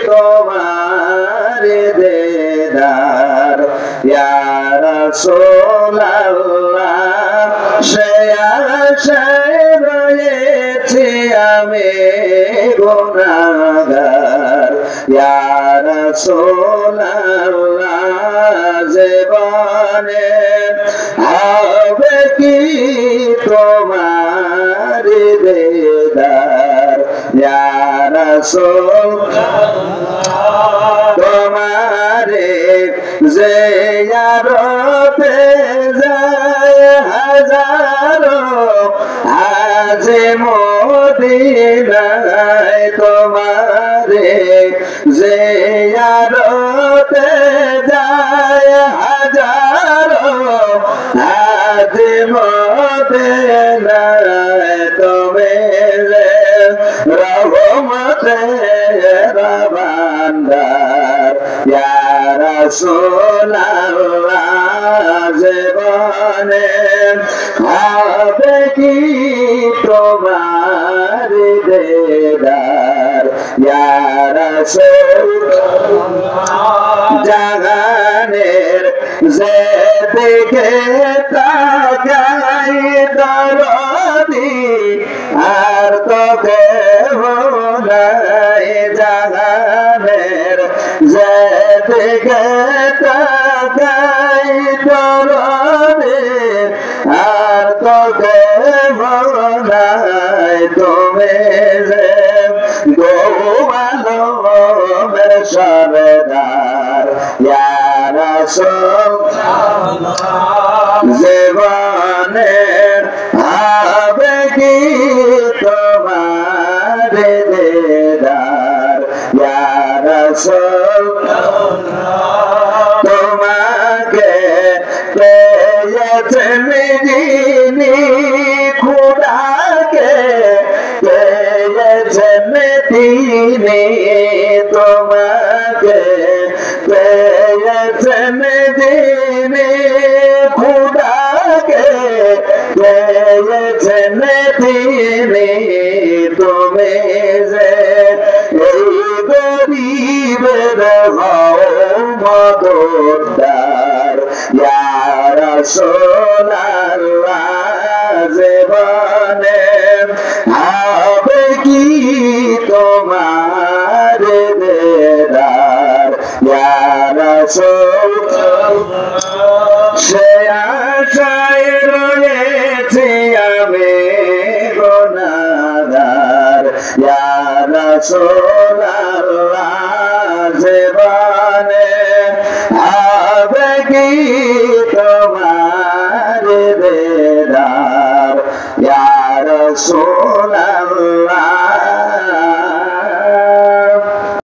তোমার দেদার ইয়া রাসূলুল্লাহ সে আশায় রয়েছি আমি গুনাহগার ইয়া রাসূলুল্লাহ জীবনে হবে কি তোমার দেদার ইয়া রাসূলুল্লাহ তোমারে জিয়ারতে যায় হাজারো আজ মদিনায় তোমারে জিয়ারতে যায় হাজারো আজ মদিনায় তুমি রহমতের ভান্ডার ইয়া রাসূলুল্লাহ জীবনে হবে কি তোমার দেদার ইয়া রাসূলুল্লাহ জাহানের যেদিকে তাকাই দরদি আর তো কেহ নাই জাহানের যেদিকে তাকাই দরদি আর তো কেহ নাই তুমি যে গোয়ালমের সরদার ইয়া রাসূলুল্লাহ জীবনের হবে কি তোমার দেদার ইয়া রাসূলুল্লাহ তোমাকে পেয়েছেন যিনি খোদাকে পেয়েছেন তিনি তোমাকে পেয়েছেন যিনি খোদাকে পেয়েছেন তিনি তুমি যে এই গরিবের হও মদদগার ইয়া রাসূলুল্লাহ জীবনে হবে কি তোমার দেদার ইয়া রাসূলুল্লাহ সে আশায় রয়েছি আমি গুনাহগার ইয়া রাসূলুল্লাহ জীবনে হবে কি তোমার দেদার ইয়া রাসূলুল্লাহ